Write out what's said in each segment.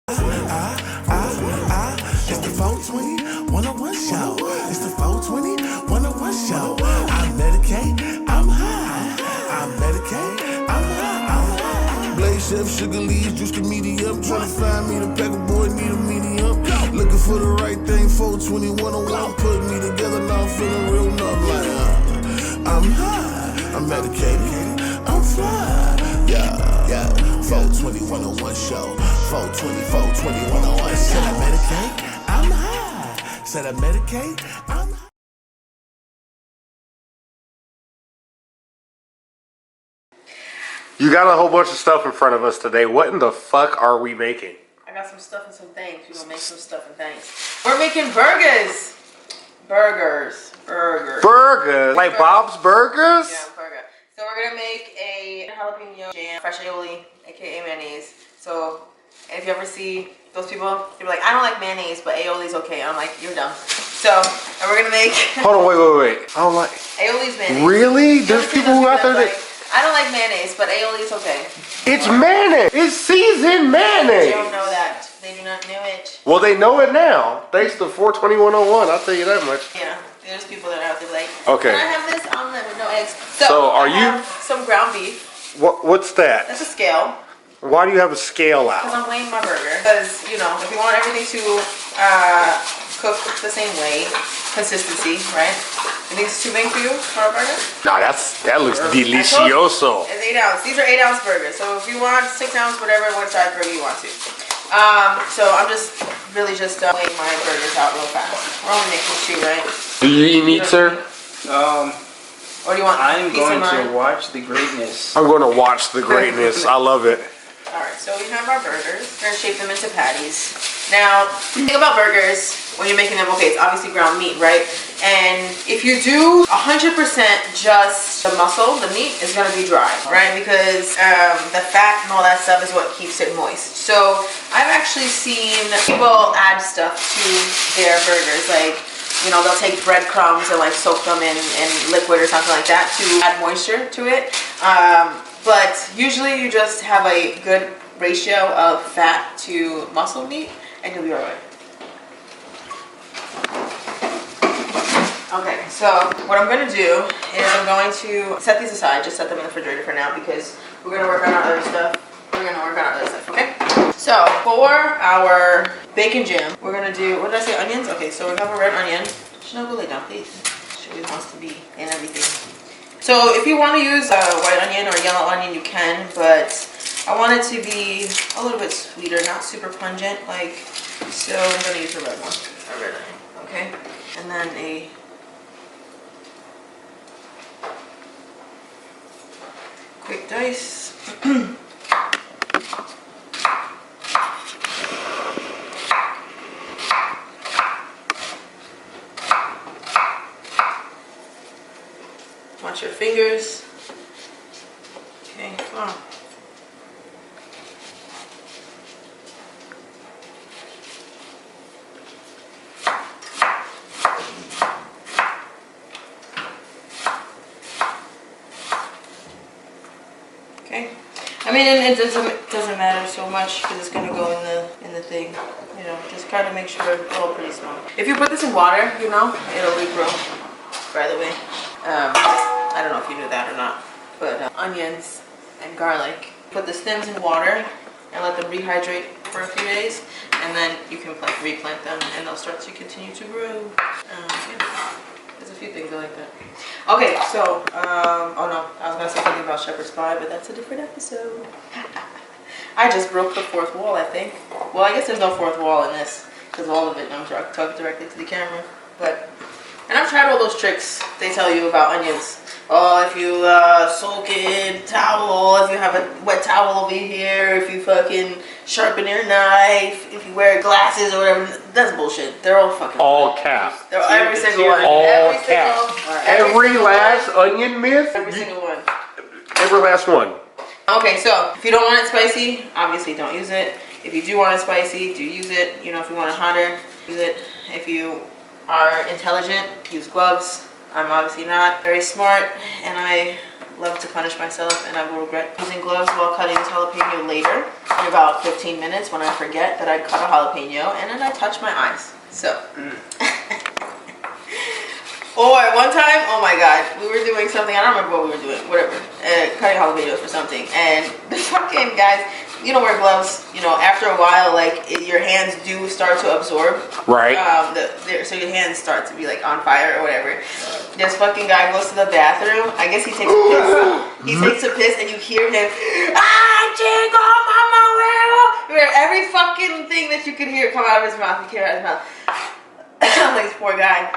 It's the 420 101 show. It's the 420 101 show. I medicate, I'm high. I medicate, I'm high. Blaze chef, sugar leaves, juice the medium. Tryna find me the packer boy, need a medium. Looking for the right thing, 420 101. Put me together, now I'm feeling real numb. Like, I'm high, I'm medicated, I'm fly. Yeah, 420 101 show. 420 101. Said I medicate, I'm high. Said I medicate, I'm high. You got a whole bunch of stuff in front of us today. What in the fuck are we making? I got some stuff and some things. We're gonna make some stuff and things. We're making burgers. Burgers. Like Bob's Burgers? Yeah, burger. So we're gonna make a jalapeno jam, fresh aioli, aka mayonnaise. So if you ever see those people, they're like, I don't like mayonnaise, but aioli's okay. I'm like, you're dumb. So, and we're gonna make. Hold on, wait. I don't like. Aioli's mayonnaise. Really? There's people who out there that. I don't like mayonnaise, but aioli's okay. It's mayonnaise. It's seasoned mayonnaise. They don't know that. They do not know it. Well, they know it now. Thanks to 420 101. I'll tell you that much. Yeah. There's people that are out there like, okay. Can I have this omelet with no eggs? So are you? Some ground beef. What's that? That's a scale. Why do you have a scale out? Because I'm weighing my burger. Because, you know, if you want everything to cook the same way, consistency, right? You think it's too big for you for a burger? No, that looks delicioso. It's 8 ounce. These are 8 ounce burgers. So if you want 6 ounce, whatever, what size burger you want to. So I'm just weighing my burgers out real fast. We're only making 2, right? Do you eat meat, sir? Or do you want I'm going to watch the greatness. I'm going to watch the greatness. I love it. Alright, so we have our burgers. We're going to shape them into patties. Now, the thing about burgers, when you're making them, okay, it's obviously ground meat, right? And if you do 100% just the muscle, the meat is going to be dry, right? Because the fat and all that stuff is what keeps it moist. So I've actually seen people add stuff to their burgers, like, you know, they'll take breadcrumbs and like soak them in liquid or something like that to add moisture to it. But usually you just have a good ratio of fat to muscle meat and you'll be alright. Okay, so what I'm going to do is I'm going to set these aside, just set them in the refrigerator for now because we're going to work on our other stuff. Okay? So for our bacon jam, we're going to do, what did I say, onions? Okay, so we have a red onion. Should I lay down, please? She always wants to be in everything. So if you want to use a white onion or yellow onion, you can, but I want it to be a little bit sweeter, not super pungent, like, so I'm going to use a red one, a red onion, okay? And then a quick dice. Watch your fingers. Okay, come on. Okay. I mean, and it doesn't matter so much because it's gonna go in the thing. You know, just kind of make sure it's all pretty small. If you put this in water, you know, it'll regrow. By the way. I don't know if you knew that or not, but onions and garlic. Put the stems in water and let them rehydrate for a few days, and then you can replant them and they'll start to continue to grow. Yeah. There's a few things I like that. Okay, so, oh no, I was going to say something about shepherd's pie, but that's a different episode. I just broke the fourth wall, I think. Well, I guess there's no fourth wall in this, because all of it, I'm talking directly to the camera, but... And I've tried all those tricks they tell you about onions. Oh, if you soak in towel, if you have a wet towel over here, if you fucking sharpen your knife, if you wear glasses or whatever, that's bullshit. They're all fucking all cap. They're every single one. All cap. Every last onion myth? Every single one. Every last one. Okay, so if you don't want it spicy, obviously don't use it. If you do want it spicy, do use it. You know, if you want it hotter, use it. If you are intelligent, use gloves. I'm obviously not very smart, and I love to punish myself, and I will regret using gloves while cutting this jalapeno later in about 15 minutes when I forget that I cut a jalapeno and then I touch my eyes. So. Or one time, oh my god, we were doing something, I don't remember what we were doing, whatever, cutting jalapenos or something, and the fucking guys, you don't wear gloves, you know, after a while, like, your hands do start to absorb. Right. So your hands start to be, like, on fire or whatever. This fucking guy goes to the bathroom, I guess he takes a piss, and you hear him, jingle, mama, where every fucking thing that you could hear come out of his mouth, you hear out of his mouth. I'm like, this poor guy.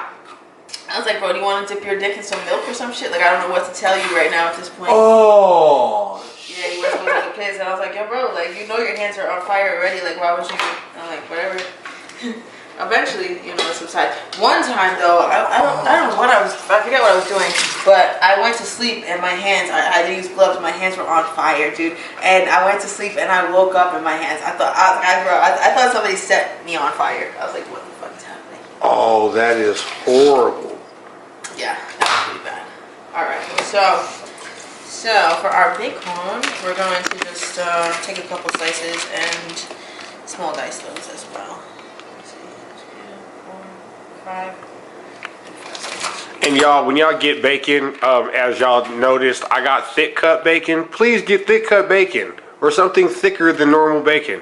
I was like, bro, do you want to dip your dick in some milk or some shit? Like, I don't know what to tell you right now at this point. Oh. Yeah, he was supposed to take a piss, and I was like, yo, bro, like, you know your hands are on fire already. Like, why would you? I'm like, whatever. Eventually, you know, it subsides. One time, though, I don't know what I forget what I was doing, but I went to sleep, and my hands, I had to use gloves, my hands were on fire, dude. And I went to sleep, and I woke up, and my hands, I thought somebody set me on fire. I was like, what the fuck is happening? Oh, that is horrible. Yeah, that's pretty bad. Alright, so for our bacon, we're going to just take a couple slices and small dice those as well. Let's see, 2, 4, 5. And y'all, when y'all get bacon, as y'all noticed, I got thick cut bacon. Please get thick cut bacon or something thicker than normal bacon,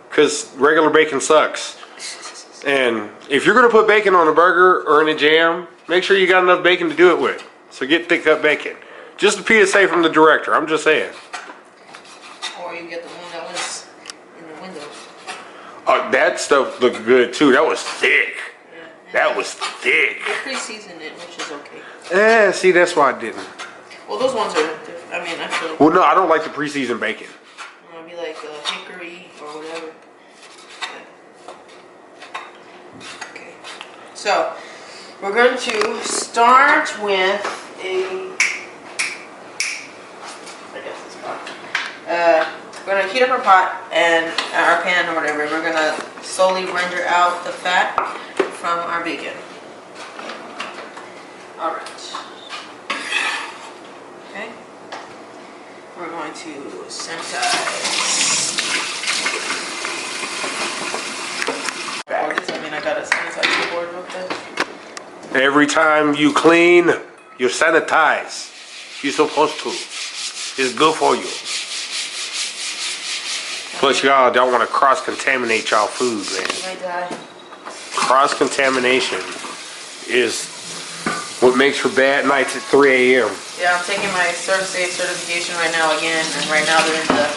because regular bacon sucks. And if you're gonna put bacon on a burger or in a jam, make sure you got enough bacon to do it with. So get thick cut bacon. Just a PSA from the director, I'm just saying. Or you get the one that was in the window. Oh, that stuff looked good too. That was thick. Yeah. That was thick. They pre-seasoned it, which is okay. See, that's why I didn't. Well, those ones are different. I mean, I feel Well, no, I don't like the pre-seasoned bacon. it'll be like hickory or whatever. Okay. So, we're going to start with we're going to heat up our pot and our pan or whatever. We're going to slowly render out the fat from our bacon. Alright. Okay. We're going to sanitize. Or this, I mean, I got to sanitize the board real quick. Every time you clean, you sanitize. You're supposed to. It's good for you. Plus, y'all don't want to cross-contaminate y'all food, man. You might die. Cross-contamination is what makes for bad nights at 3 a.m. Yeah, I'm taking my ServSafe certification right now again, and right now they're in the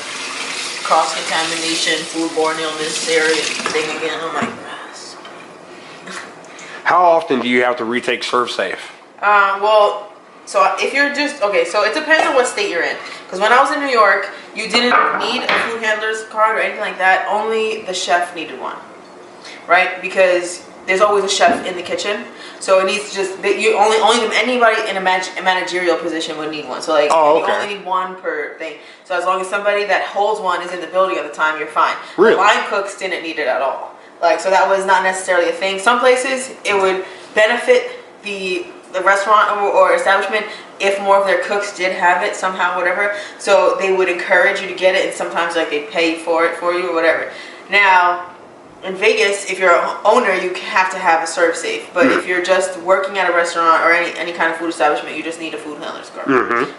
cross-contamination, foodborne illness area thing again. I'm like, yes. How often do you have to retake ServSafe? Well, so if you're just, okay, so it depends on what state you're in. Because when I was in New York, you didn't need a food handler's card or anything like that. Only the chef needed one, right? Because there's always a chef in the kitchen. So it needs to just, anybody in a managerial position would need one. So like, you only need one per thing. So as long as somebody that holds one is in the building at the time, you're fine. Really? The line cooks didn't need it at all. Like, so that was not necessarily a thing. Some places, it would benefit the restaurant or establishment if more of their cooks did have it somehow, whatever. So they would encourage you to get it, and sometimes like they pay for it for you or whatever. Now, in Vegas, if you're an owner, you have to have a ServSafe. But if you're just working at a restaurant or any kind of food establishment, you just need a food handler's card.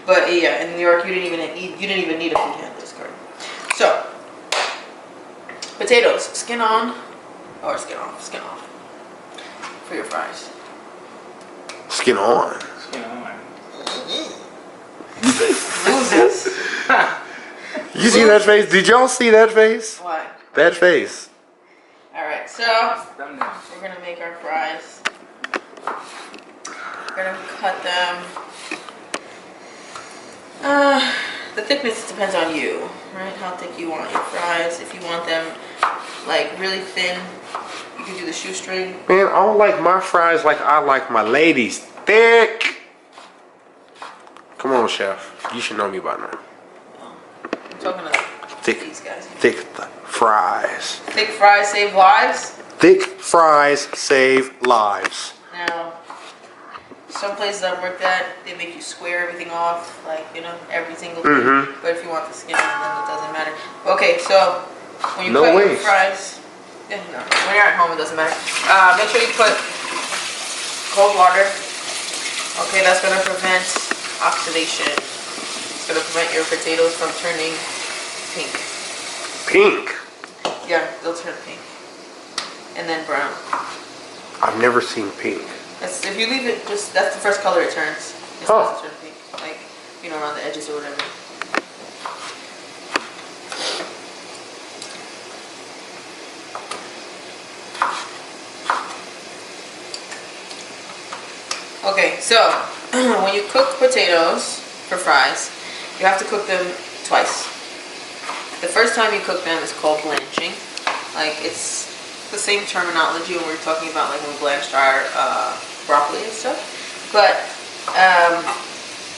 But yeah, in New York, you didn't even need a food handler's card. So, potatoes, skin on or skin off for your fries. Skin on. Skin on. Loses. You see that face? Did y'all see that face? Why? That face. Alright, so we're gonna make our fries. We're gonna cut them. The thickness depends on you, right? How thick you want your fries. If you want them like really thin, you can do the shoestring. Man, I don't like my fries like I like my ladies. Thick. Come on, chef. You should know me by now. I'm talking to these guys. Thick fries. Thick fries save lives. Thick fries save lives. Now, some places I've worked at, they make you square everything off, like, you know, every single thing. But if you want the skin, then it doesn't matter. Okay, so when you cut your fries, yeah, no, when you're at home, it doesn't matter. Make sure you put cold water. Okay, that's gonna prevent oxidation. It's gonna prevent your potatoes from turning pink. Pink? Yeah, they'll turn pink. And then brown. I've never seen pink. If you leave it, that's the first color it turns. It's supposed to turn pink, like, you know, around the edges or whatever. Okay, so when you cook potatoes for fries, you have to cook them twice. The first time you cook them is called blanching. Like, it's the same terminology when we're talking about, like, when we blanched our broccoli and stuff. But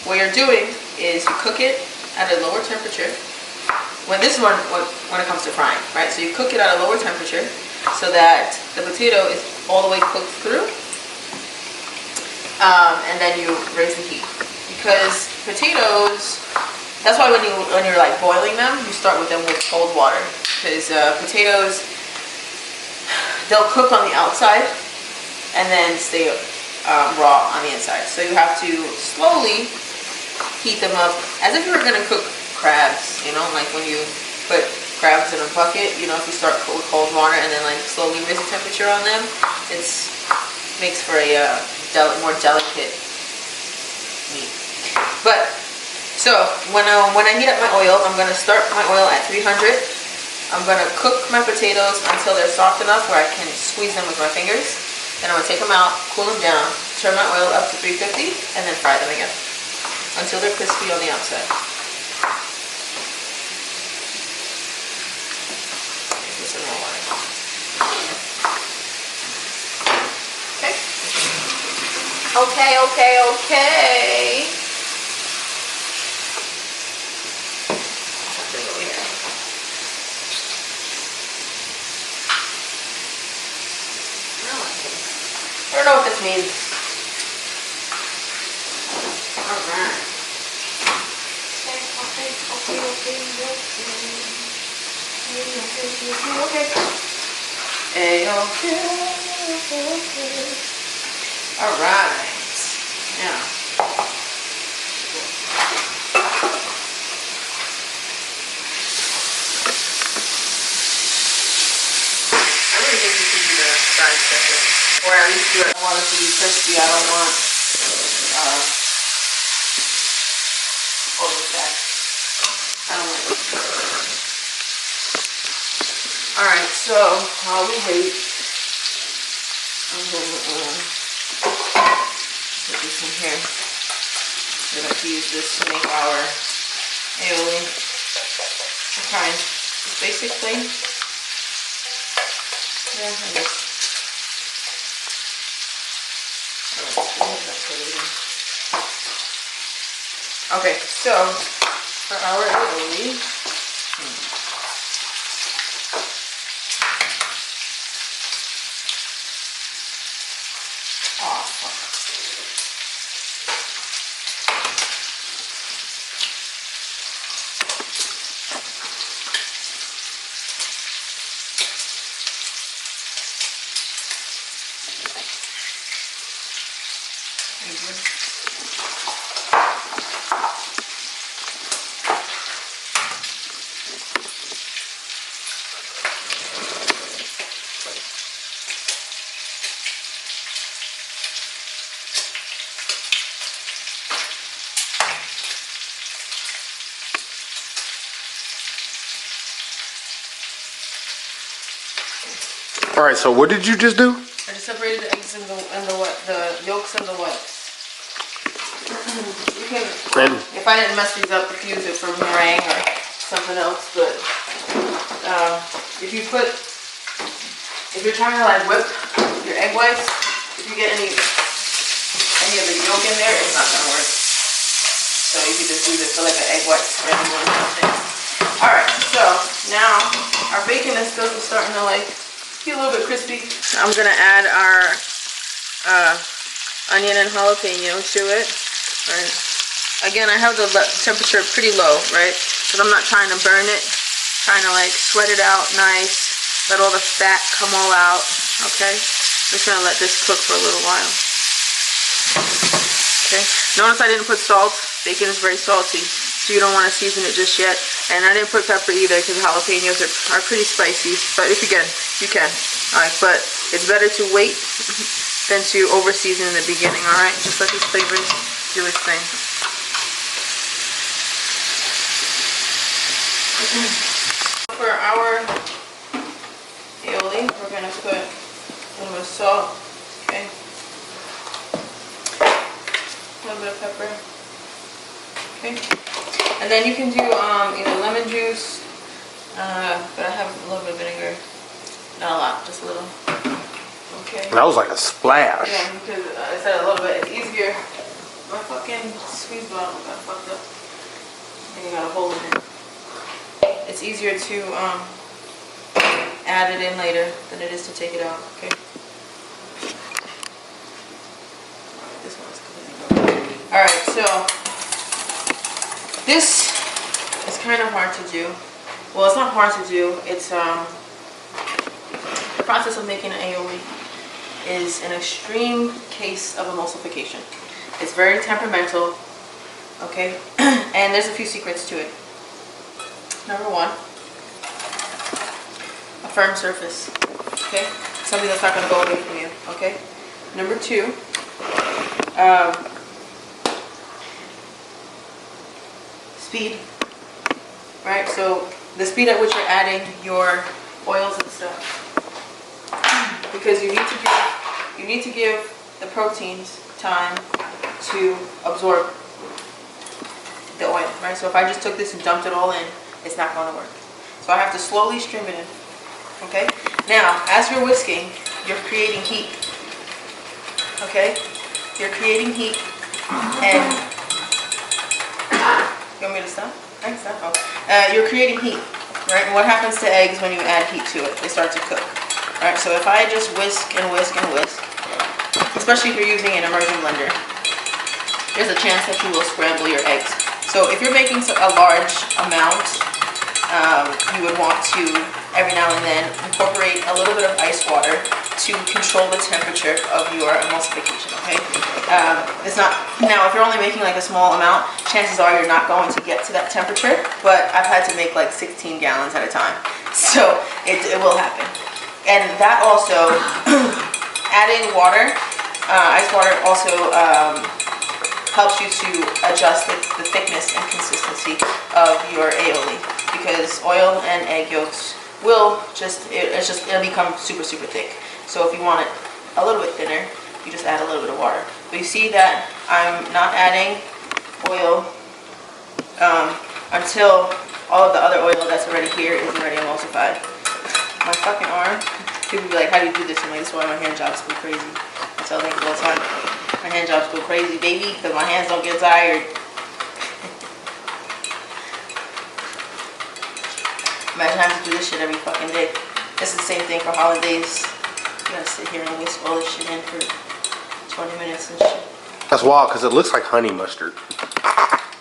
what you're doing is you cook it at a lower temperature. When it comes to frying, right? So you cook it at a lower temperature so that the potato is all the way cooked through. And then you raise the heat, because potatoes, that's why when you're like boiling them, you start with them with cold water, because potatoes, they'll cook on the outside and then stay raw on the inside. So you have to slowly heat them up as if you were gonna cook crabs, you know, like when you put crabs in a bucket, you know, if you start with cold water and then like slowly raise the temperature on them, makes for a more delicate meat. But so when I heat up my oil, I'm gonna start my oil at 300. I'm gonna cook my potatoes until they're soft enough where I can squeeze them with my fingers. Then I'm gonna take them out, cool them down, turn my oil up to 350, and then fry them again until they're crispy on the outside. Put some more water. Okay. Okay. I don't know what this means. Alright. Okay. Alright. Yeah. I really think you should do the fries separate. Or at least do it. I want it to be crispy. I don't want all the fat. I don't like it. Alright, so while we wait, I'm gonna put this in here. We're going to use this to make our aioli. Okay, just basically, yeah, I guess. Okay, so for our aioli, All right, so what did you just do? I just separated the eggs and the yolks and the whites. You can, if I didn't mess these up, you can use it for meringue or something else. But if you're trying to like whip your egg whites, if you get any of the yolk in there, it's not gonna work. So you can just use it for like an egg white spread or something. All right, so now our bacon is still starting to like. A little bit crispy. I'm gonna add our onion and jalapenos to it. Right. Again, I have the temperature pretty low, right? Because I'm not trying to burn it. Trying to like sweat it out nice. Let all the fat come all out. Okay. Just gonna let this cook for a little while. Okay. Notice I didn't put salt. Bacon is very salty, so you don't want to season it just yet. And I didn't put pepper either because jalapenos are pretty spicy. But if you can, you can. Alright, but it's better to wait than to over season in the beginning. Alright, just let these flavors do its thing. For our aioli, we're gonna put a little bit of salt. Okay. A little bit of pepper. Okay. And then you can do either lemon juice, but I have a little bit of vinegar. Not a lot, just a little. Okay. That was like a splash. Yeah, because I said a little bit. It's easier. My fucking squeeze bottle got fucked up. I think I got a hole in it. It's easier to add it in later than it is to take it out. Okay. This one's good. All right, so this is kind of hard to do. Well, it's not hard to do. It's the process of making an aioli is an extreme case of emulsification. It's very temperamental, okay? And there's a few secrets to it. Number one, a firm surface, okay? Something that's not gonna go away from you, okay? Number two, speed, right? So the speed at which you're adding your oils and stuff. Because you need to give the proteins time to absorb the oil, right? So if I just took this and dumped it all in, it's not going to work. So I have to slowly stream it in. Okay? Now, as you're whisking, you're creating heat. Okay? You're creating heat. And you want me to stop? I can stop. Oh. You're creating heat, right? And what happens to eggs when you add heat to it? They start to cook. Right? So if I just whisk and whisk and whisk, especially if you're using an immersion blender, there's a chance that you will scramble your eggs. So if you're making a large amount, you would want to, every now and then, incorporate a little bit of ice water to control the temperature of your emulsification, okay? It's not, now if you're only making like a small amount, chances are you're not going to get to that temperature, but I've had to make like 16 gallons at a time. So it will happen. And that also, adding water, ice water also helps you to adjust the thickness and consistency of your aioli, because oil and egg yolks will it'll become super, super thick. So if you want it a little bit thinner, you just add a little bit of water. But you see that I'm not adding oil until all of the other oil that's already here is already emulsified. My fucking arm, people be like, how do you do this? I'm like, this is why my hand jobs go crazy. I tell them all the time, my hand jobs go crazy, baby, because my hands don't get tired. Imagine having to do this shit every fucking day. It's the same thing for holidays. You gotta sit here and whisk all this shit in for 20 minutes and shit. That's wild because it looks like honey mustard.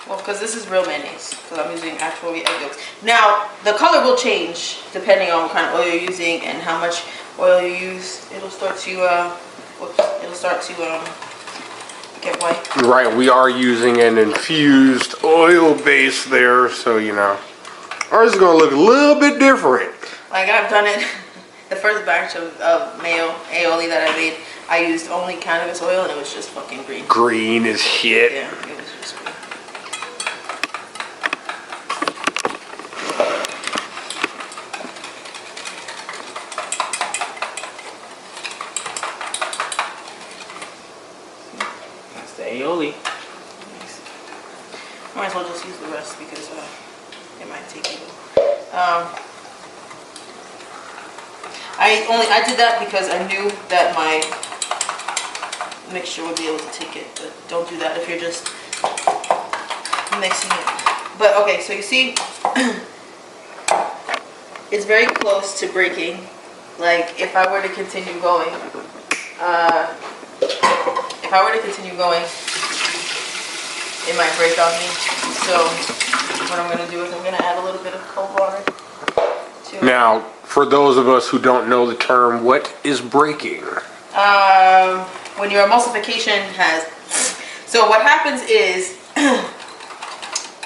Well, because this is real mayonnaise, because I'm using actual egg yolks. Now, the color will change depending on what kind of oil you're using and how much oil you use. It'll start to, get white. Right, we are using an infused oil base there, so you know. Ours is gonna look a little bit different. Like I've done it, the first batch of mayo aioli that I made, I used only cannabis oil and it was just fucking green. Green as shit. Yeah, it was just green. That's the aioli. Might as well just use the rest because it might take you. I did that because I knew that my mixture would be able to take it, but don't do that if you're just mixing it. But okay, so you see, it's very close to breaking. Like if I were to continue going, if I were to continue going, it might break on me. So what I'm gonna do is I'm gonna add a little bit of cold water to it. Now, for those of us who don't know the term, what is breaking? When your emulsification has, so what happens is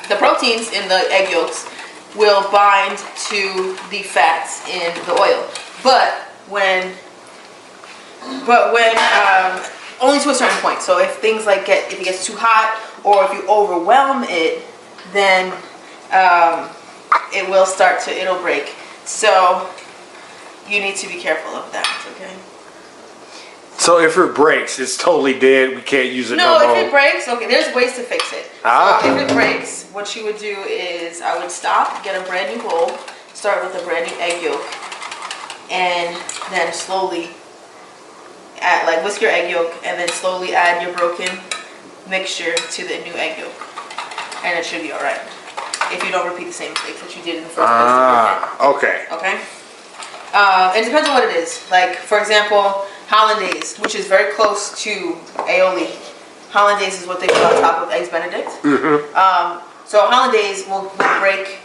the proteins in the egg yolks will bind to the fats in the oil, but when only to a certain point. So if things like if it gets too hot or if you overwhelm it, then it'll break. So you need to be careful of that, okay? So if it breaks, it's totally dead. We can't use it no more. No, if it breaks, okay, there's ways to fix it. Ah. So if it breaks, what you would do is I would stop, get a brand new bowl, start with a brand new egg yolk, and then slowly add, like whisk your egg yolk, and then slowly add your broken mixture to the new egg yolk, and it should be all right. If you don't repeat the same mistakes that you did in the first place. Okay. Okay. It depends on what it is. Like, for example, hollandaise, which is very close to aioli. Hollandaise is what they put on top of eggs Benedict. So hollandaise will break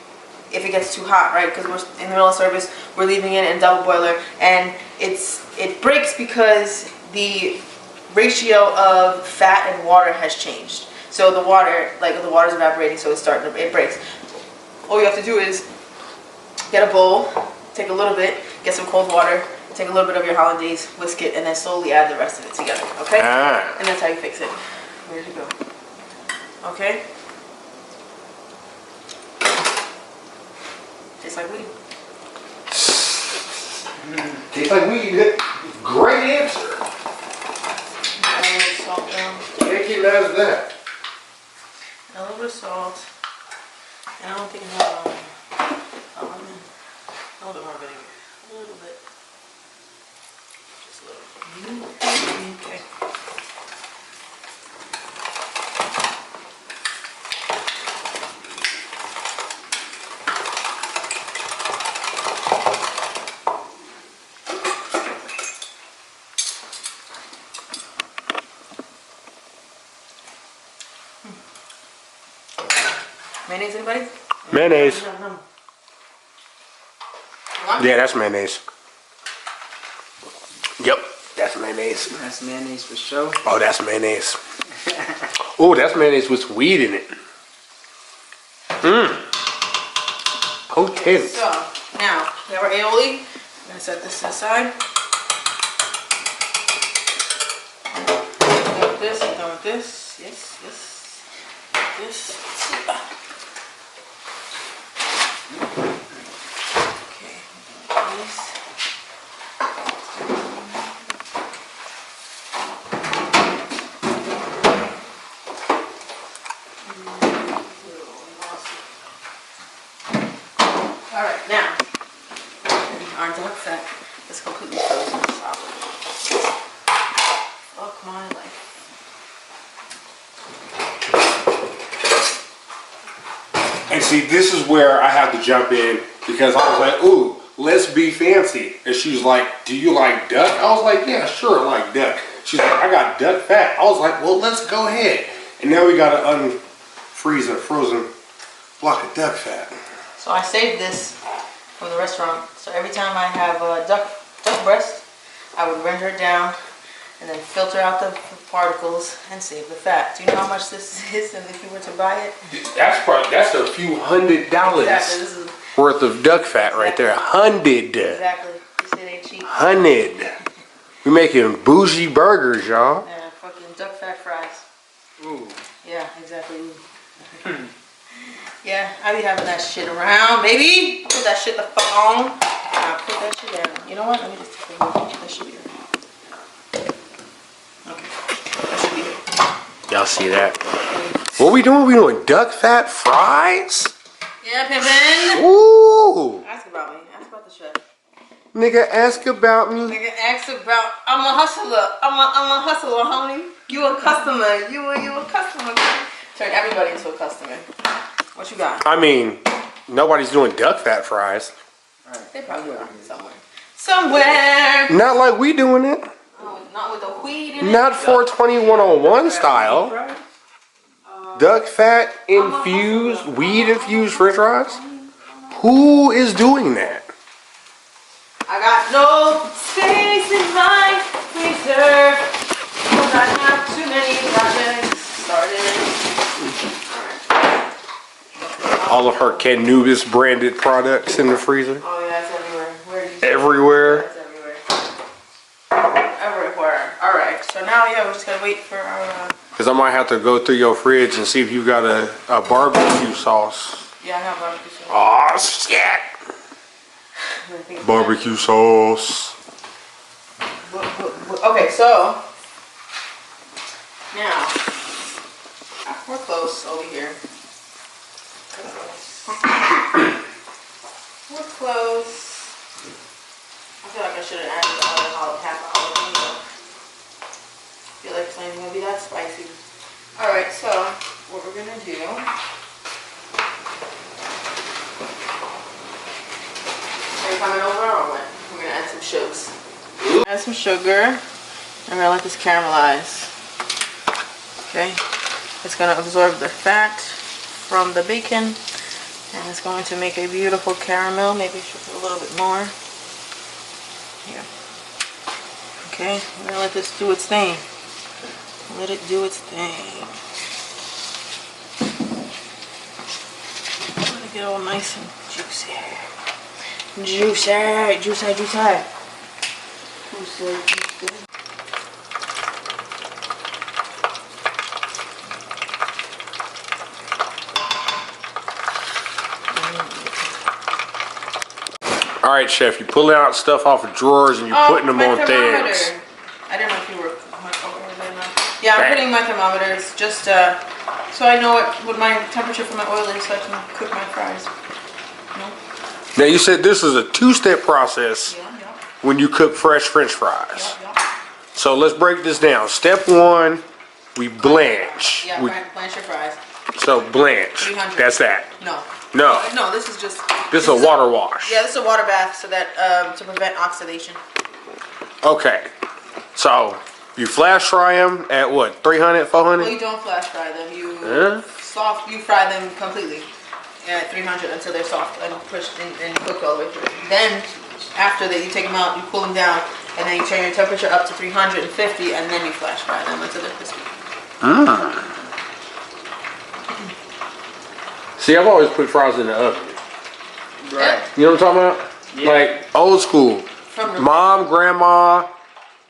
if it gets too hot, right? Because we're in the middle of service, we're leaving it in double boiler, and it breaks because the ratio of fat and water has changed. So the water's evaporating, so it breaks. All you have to do is get a bowl, take a little bit, get some cold water, take a little bit of your hollandaise, whisk it, and then slowly add the rest of it together, okay? And that's how you fix it. Where to go? Okay? Tastes like weed. Tastes like weed. Great answer. A little bit of salt down. Thank you, that's that. A little bit of salt. And I don't think I have a lemon. A little bit more vinegar. A little bit. Just a little. Okay. Mayonnaise, anybody? Mayonnaise. Yeah, that's mayonnaise. Yep, that's mayonnaise. That's mayonnaise for sure. Oh, that's mayonnaise. Oh, that's mayonnaise with some weed in it. Potent. So, now, we have our aioli. I'm going to set this aside. I'm done with this, I'm done with this. Yes, this. Okay, this. Alright, now, our duck fat is completely frozen solid. Fuck my life. And see, this is where I have to jump in because I was like, ooh, let's be fancy. And she was like, do you like duck? I was like, yeah, sure, I like duck. She's like, I got duck fat. I was like, well, let's go ahead. And now we got to unfreeze a frozen block of duck fat. So I saved this from the restaurant. So every time I have a duck breast, I would render it down and then filter out the particles and save the fat. Do you know how much this is? And if you were to buy it, That's a few $100 exactly. This is worth of duck fat right there. $100. exactly. You say they cheap. 100. We making bougie burgers, y'all. Yeah, fucking duck fat fries. Ooh. Yeah, exactly. Yeah, I be having that shit around, baby. Put that shit the fuck on. Put that shit down. You know what? Let me just take a look. That should be there. Okay. That should be there. Y'all see that? What we doing? We doing duck fat fries? Yeah, Pimpin'. Ooh. Ask about me. Ask about the chef. Nigga, ask about me. Nigga, ask about. I'm a hustler. I'm a hustler, homie. You a customer. You a customer. Turn everybody into a customer. What you got? I mean, nobody's doing duck fat fries. They probably are somewhere. Somewhere. Not like we doing it. Oh, not with the weed in it. Not 420 101 style. Duck fat infused, weed infused french fries? Who is doing that? I got no space in my freezer because I have too many projects started. All of her Canubis branded products in the freezer. Oh yeah, it's everywhere. Where are you? Everywhere. It's everywhere. Everywhere. All right. So now, yeah, we're just gonna wait for our. Because I might have to go through your fridge and see if you got a barbecue sauce. Yeah, I got barbecue sauce. Oh shit! Barbecue sauce. Okay, so now we're close over here. We're close. I feel like I should have added the other half jalapeno. I feel like it's not even gonna be that spicy. All right, so what we're gonna do. Are you coming over or what? We're gonna add some sugars. Add some sugar. I'm gonna let this caramelize. Okay, it's gonna absorb the fat from the bacon, and it's going to make a beautiful caramel. Maybe I should put a little bit more. Here. Okay, I'm gonna let this do its thing. Let it do its thing. Let it get all nice and juicy. Juicy, juicy, juicy. Juicy, juicy. All right, chef. You pulling out stuff off of drawers and you're putting them my on thermometer. things. I didn't know if you were. Yeah, I'm putting my thermometers just so I know what my temperature for my oil is, so I can cook my fries. No? Now you said this is a two-step process Yeah. when you cook fresh French fries. Yeah. So let's break this down. Step one, we blanch. Yeah, blanch your fries. So blanch. 300. That's that. No. No. No, this is just. This is a water wash. Yeah, this is a water bath so that to prevent oxidation. Okay. So you flash fry them at what? 300, 400? Well, you don't flash fry them. You You fry them completely at 300 until they're soft and pushed and cooked all the way through. Then after that, you take them out, you cool them down, and then you turn your temperature up to 350, and then you flash fry them until they're crispy. See, I've always put fries in the oven. Right. You know what I'm talking about? Yeah. Like old school. From the Mom, grandma,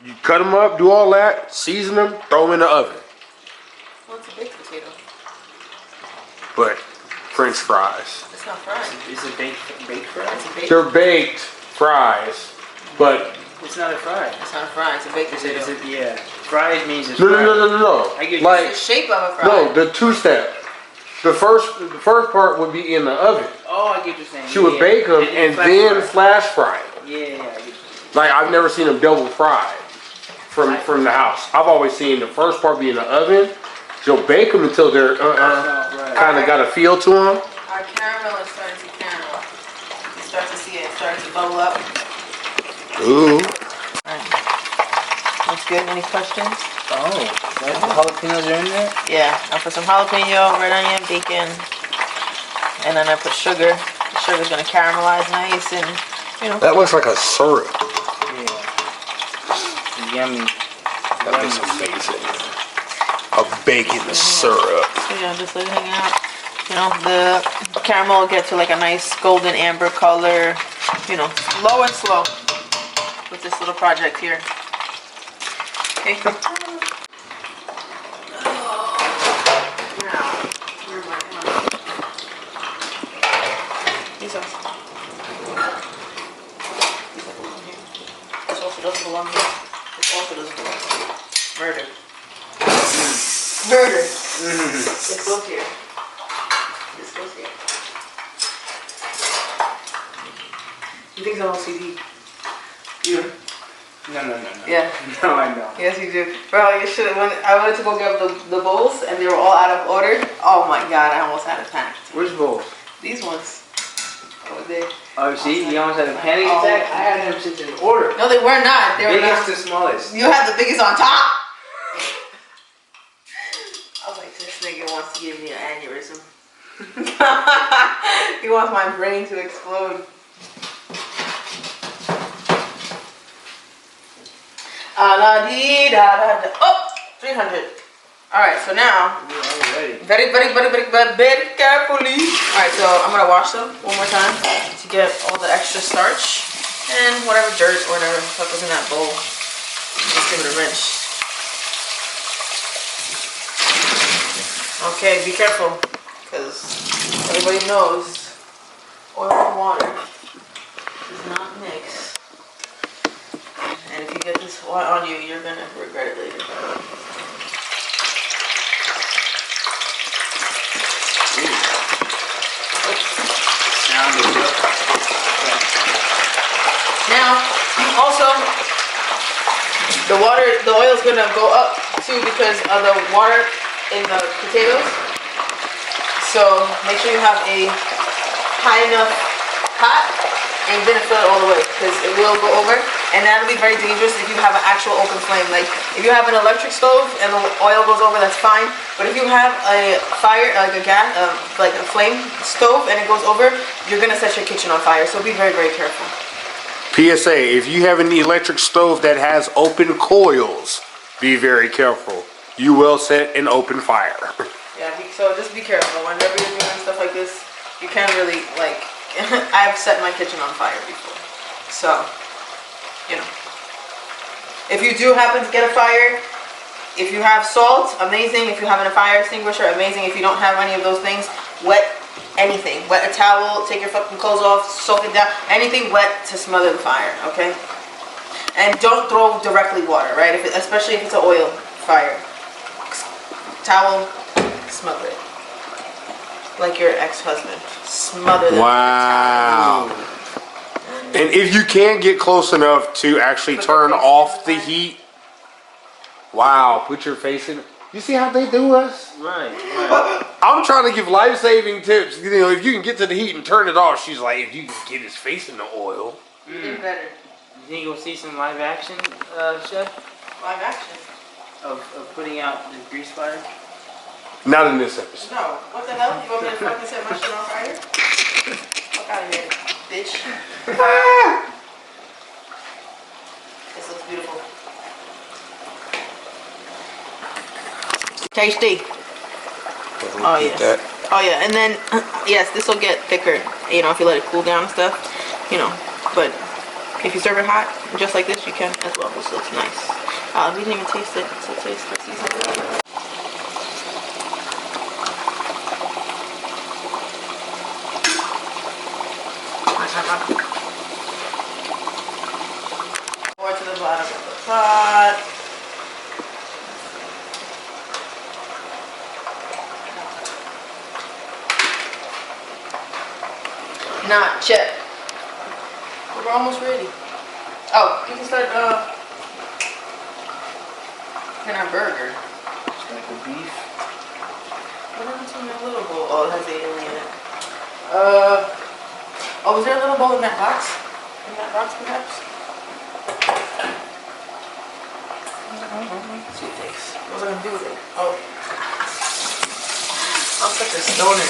you cut them up, do all that, season them, throw them in the oven. Well, it's a baked potato. But French fries. It's not fried. Is it baked fries? It's a baked. They're baked fries, but It's not a fry. It's not a fry. It's a baked potato. Is it, yeah. Fried means it's no. I get you. Like It's the shape of a fry. no, the two-step. The first part would be in the oven. Oh, I get what you're saying. She would bake them and then flash fry them. Yeah, I get you. Like I've never seen them double fried from the house. I've always seen the first part be in the oven. She'll bake them until they're kind of got a feel to them. Our caramel is starting to caramel. You start to see it start to bubble up. Ooh. Alright. That's good. Any questions? Oh, the jalapenos are in there? Yeah. I put some jalapeno, red onion, bacon, and then I put sugar. The sugar's gonna caramelize nice and, you know. That looks like a syrup. Yeah. Yummy. That looks amazing. A bacon syrup. So yeah, just let it hang out. You know, the caramel will get to like a nice golden amber color. You know, low and slow with this little project here. Okay. These also doesn't belong here. This also doesn't belong here. Murder. Murder. This goes here. This goes here. You think I'm OCD? You? No. Yeah. No, I know. Yes, you do. Bro, you should have. When I wanted to go get the bowls and they were all out of order. Oh my god, I almost had a panic. Where's bowls? These ones. What they? Oh, see, you almost had a panic attack. I had them shits in order. No, they were not. They were Biggest not. to smallest. You had the biggest on top. I was like, this nigga wants to give me an aneurysm. He wants my brain to explode. Oh, 300. Alright, so now, very carefully. Alright, so I'm gonna wash them one more time to get all the extra starch and whatever dirt or whatever the fuck was in that bowl. Just give it a rinse. Okay, be careful, because everybody knows oil and water does not mix. And if you get this on you, you're gonna regret it later. Now, also, the oil is gonna go up too because of the water in the potatoes. So make sure you have a high enough pot and you're gonna fill it all the way because it will go over, and that'll be very dangerous if you have an actual open flame. Like if you have an electric stove and the oil goes over, that's fine. But if you have a fire, like a gas, like a flame stove, and it goes over, you're gonna set your kitchen on fire. So be very, very careful. PSA, if you have an electric stove that has open coils, be very careful. You will set an open fire. Yeah, so just be careful. Whenever you're doing stuff like this, you can't really, like, I've set my kitchen on fire before. So, you know. If you do happen to get a fire, if you have salt, amazing. If you have a fire extinguisher, amazing. If you don't have any of those things, wet anything. Wet a towel, take your fucking clothes off, soak it down. Anything wet to smother the fire, okay? And don't throw directly water, right? Especially if it's an oil fire. Towel, smother it. Like your ex-husband. Smother them. Wow. And if you can get close enough to actually turn off the heat, wow, put your face in it. You see how they do us? Right. I'm trying to give life-saving tips. You know, if you can get to the heat and turn it off, she's like, if you can get his face in the oil. You did better. You think you'll see some live action, Chef? Live action. Of putting out the grease fire? Not in this episode. No. What the hell? You want me to fucking set my shit on fire? Fuck out of here, bitch. This looks beautiful. Tasty. Oh yes. Oh yeah, and then yes, this will get thicker. You know, if you let it cool down and stuff. You know, but if you serve it hot, just like this, you can as well. This looks nice. We didn't even taste it, so taste the seasoning. More to the bottom of the pot. Not yet. We're almost ready. Oh, you can start in our burger. Like the beef. What happened to my little bowl? Oh, it has alien in it. Oh, was there a little bowl in that box? In that box, perhaps? Let's see what it takes. What was I gonna do with it? Oh. I'm such a stoner.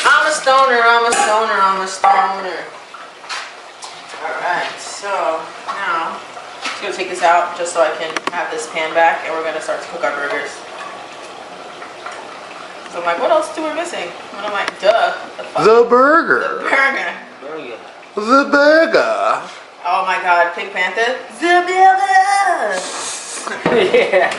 I'm a stoner, I'm a stoner, I'm a stoner. Alright, so now I'm just gonna take this out just so I can have this pan back, and we're gonna start to cook our burgers. So I'm like, what else do we missing? And I'm like, duh. The burger. The burger. Burger. The burger. Oh my god, Pink Panther. The burger. Yeah.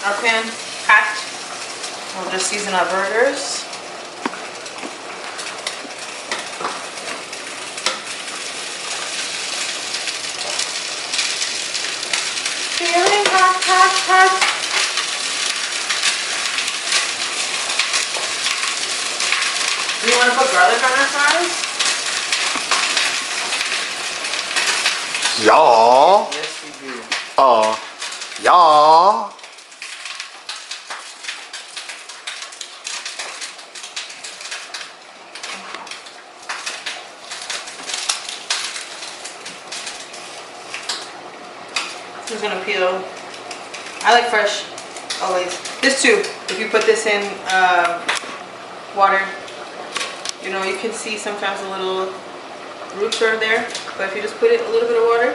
Our pan packed. We'll just season our burgers. Feeling hot, hot, hot. Do you want to put garlic on our fries? Y'all. Yes, we do. Y'all. Just gonna peel. I like fresh, always. This too, if you put this in water, you know, you can see sometimes a little roots are there, but if you just put it a little bit of water.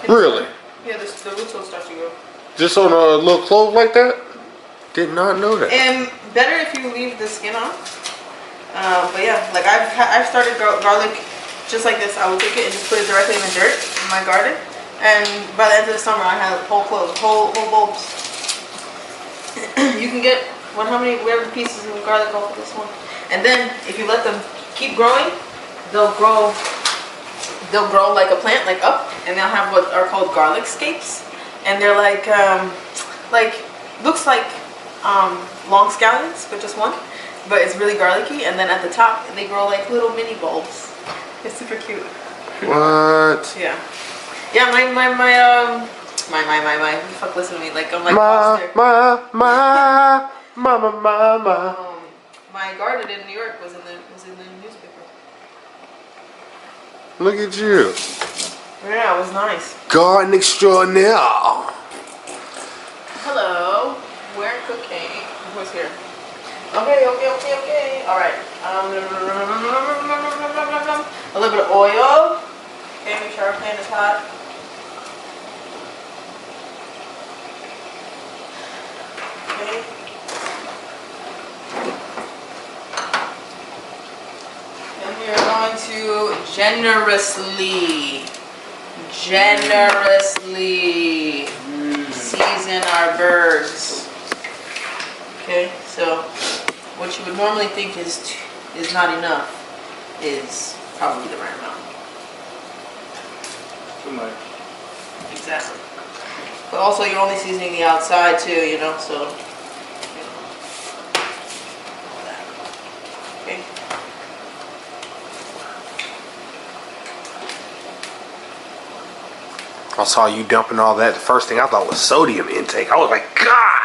Really? Yeah, the roots will start to grow. Just on a little clove like that? Did not know that. And better if you leave the skin on. But yeah, like I've started garlic just like this. I will take it and just put it directly in the dirt in my garden. And by the end of the summer, I have whole cloves, whole bulbs. You can get whatever pieces of garlic off of this one. And then if you let them keep growing, they'll grow like a plant, like up, and they'll have what are called garlic scapes. And they're like looks like long scallions, but just one. But it's really garlicky, and then at the top they grow like little mini bulbs. It's super cute. What? Yeah. Yeah, my fuck, listen to me, like I'm like Foster. My garden in New York was in the newspaper. Look at you. Yeah, it was nice. Garden extraordinaire. Hello, we're cooking. Who's here? Okay. All right. A little bit of oil. Okay, make sure our pan is hot. Okay. And we are going to generously season our birds. Okay, so what you would normally think is not enough is probably the right amount. Too much. Exactly. But also you're only seasoning the outside too, you know, so all that. Okay. I saw you dumping all that. The first thing I thought was sodium intake. I was like, God.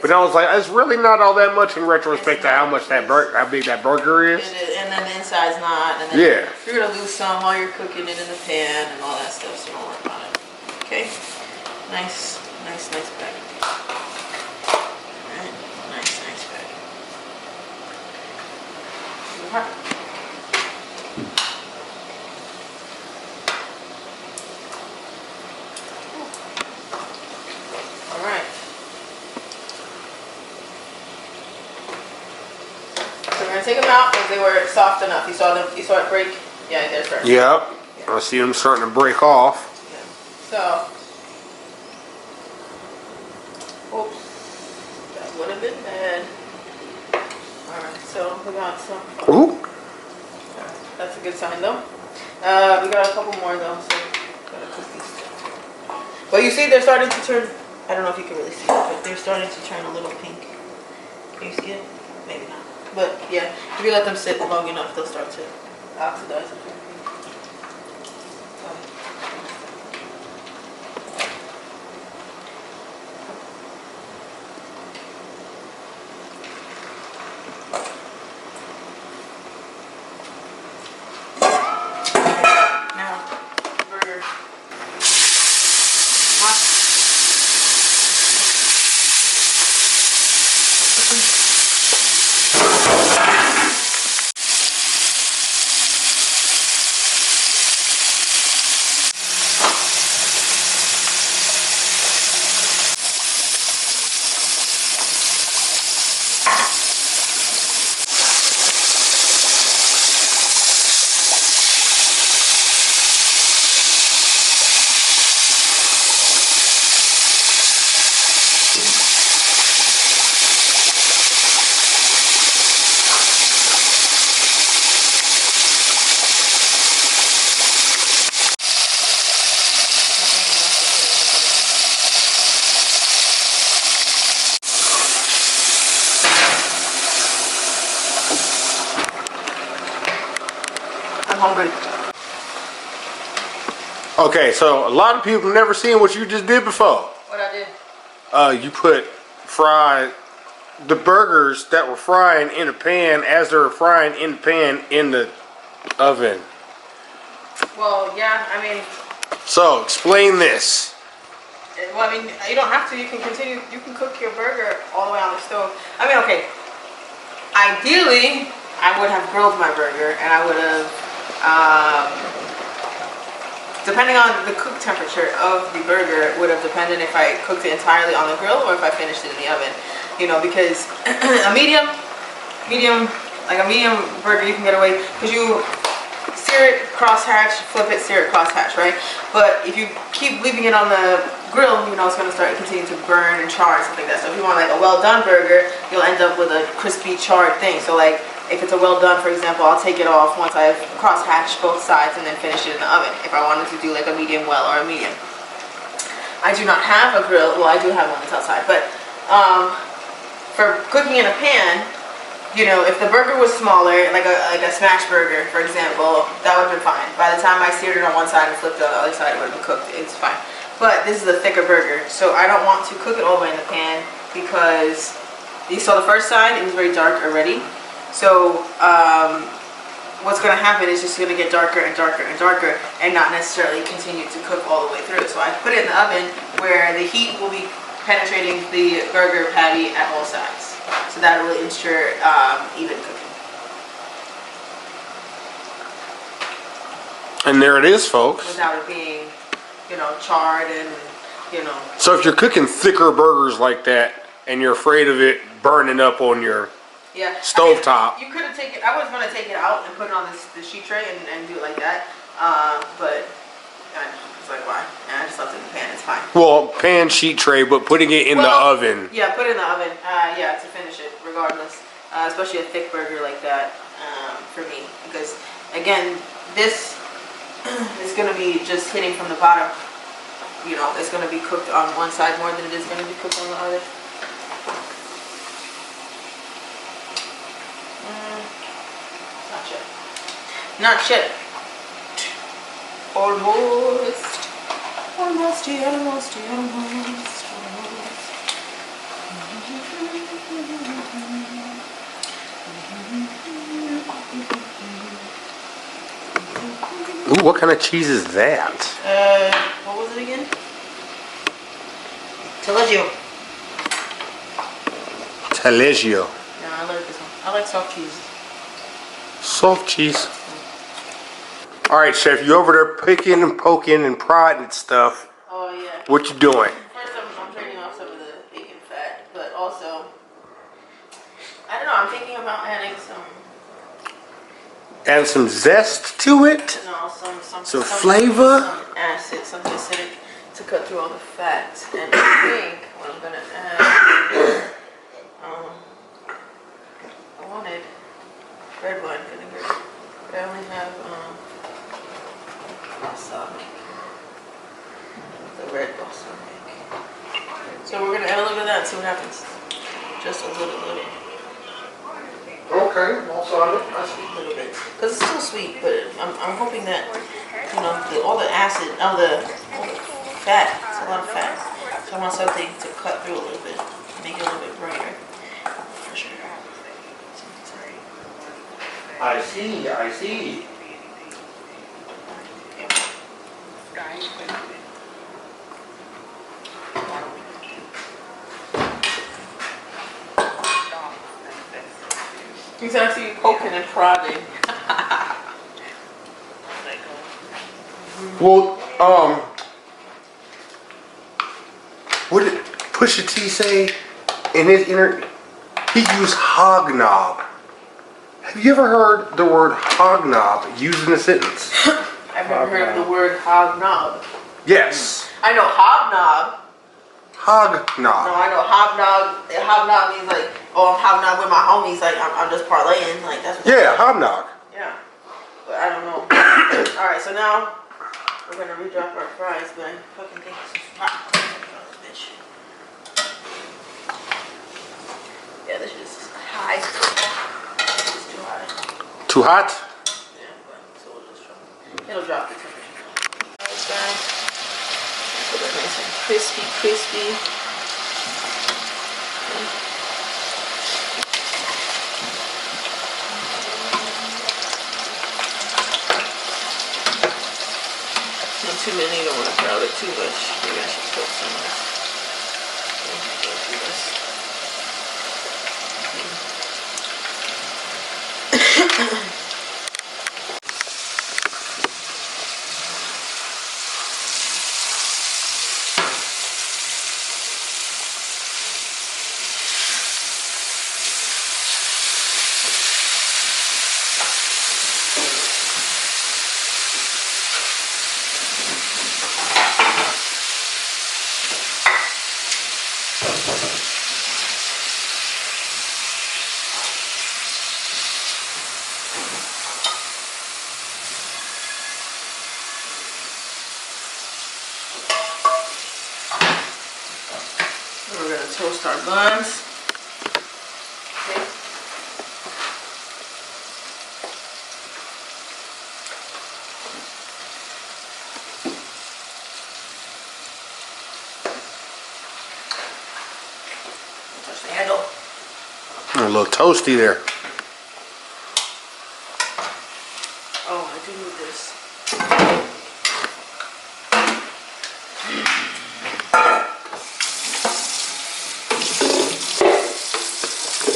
But I was like, it's really not all that much in retrospect to how much how big that burger is. It is, and then the inside's not, and then Yeah. you're gonna lose some while you're cooking it in the pan and all that stuff, so don't worry about it. Okay? Nice bag. Alright, nice bag. Okay. Alright. So we're gonna take them out because they were soft enough. You saw it break? Yeah, they're starting. Yep. I see them starting to break off. Yeah. So, oops, that would have been bad. Alright, so we got some. Ooh. That's a good sign though. We got a couple more though, so gotta cook these. But you see they're starting to turn, I don't know if you can really see it, but they're starting to turn a little pink. Can you see it? Maybe not. But yeah, if you let them sit long enough, they'll start to oxidize and turn pink. Now, burger. Hot. I'm hungry. Okay, so a lot of people never seen what you just did before. What I did? You put the burgers that were frying in a pan as they were frying in the pan in the oven. Well, yeah, I mean, So explain this. well, I mean, you don't have to. You can continue. You can cook your burger all the way on the stove. I mean, okay. Ideally, I would have grilled my burger, and I would have, depending on the cook temperature of the burger, would have depended if I cooked it entirely on the grill or if I finished it in the oven. You know, because a medium burger you can get away because you sear it crosshatch, flip it, sear it crosshatch, right? But if you keep leaving it on the grill, you know it's going to start continuing to burn and char and stuff like that. So if you want like a well done burger, you'll end up with a crispy charred thing. So like if it's a well done, for example, I'll take it off once I've crosshatched both sides and then finish it in the oven. If I wanted to do like a medium well or a medium. I do not have a grill. Well, I do have one that's outside, but for cooking in a pan, you know, if the burger was smaller, like a smash burger, for example, that would have been fine. By the time I seared it on one side and flipped it on the other side, it would have been cooked. It's fine. But this is a thicker burger, so I don't want to cook it all the way in the pan because you saw the first side, it was very dark already. So what's going to happen is just going to get darker and darker and darker and not necessarily continue to cook all the way through. So I put it in the oven where the heat will be penetrating the burger patty at all sides. So that will ensure even cooking. And there it is, folks. Without it being, you know, charred and, you know. So if you're cooking thicker burgers like that and you're afraid of it burning up on your stovetop. You could have taken, I was going to take it out and put it on the sheet tray and do it like that. But I was like, why? And I just left it in the pan. It's fine. Well, pan sheet tray, but putting it in the oven. Yeah, put it in the oven. Yeah, to finish it, regardless. Especially a thick burger like that for me, because again, this is going to be just hitting from the bottom. You know, it's going to be cooked on one side more than it is going to be cooked on the other. Not yet. Not yet. Almost. Almost. Ooh, what kind of cheese is that? What was it again? Taleggio. Taleggio. No, I like this one. I like soft cheese. Soft cheese. All right, chef, you over there picking and poking and prodding and stuff. Oh yeah. What you doing? First, I'm draining off some of the bacon fat, but also, I don't know. I'm thinking about adding some. Add some zest to it. No, Some flavor. Some acid, something acidic to cut through all the fat. And I think what I'm gonna add. I wanted red wine vinegar, but I only have balsamic. The red balsamic. So we're gonna add a little bit of that and see what happens. Just a little. Okay, balsamic. A little bit. Because it's still sweet, but I'm hoping that, you know, all the acid, all the fat, it's a lot of fat. So I want something to cut through a little bit, make it a little bit brighter. For sure. I see. He's actually poking and prodding. Well, what did Pusha T say in his he used hognob. Have you ever heard the word hognob used in a sentence? I've never heard of the word hobnob. Yes. I know hobnob. Hognob. No, I know hobnob. Hobnob means like, oh, I'm hobnob with my homies. Like, I'm just parlaying. Like, that's what Yeah, hobnob. Yeah. But I don't know. Alright, so now we're going to redrop our fries, but I fucking think this is hot. Bitch. Yeah, this is high. This is too high. Too hot? Yeah, but so we'll It'll drop the temperature. Alright guys, put it nice and crispy, crispy. Not too many, you don't want to crowd it too much. Maybe I should put some of this. Go through this. We're gonna toast our buns. Okay. Touch the handle. A little toasty there. Oh, I do need this.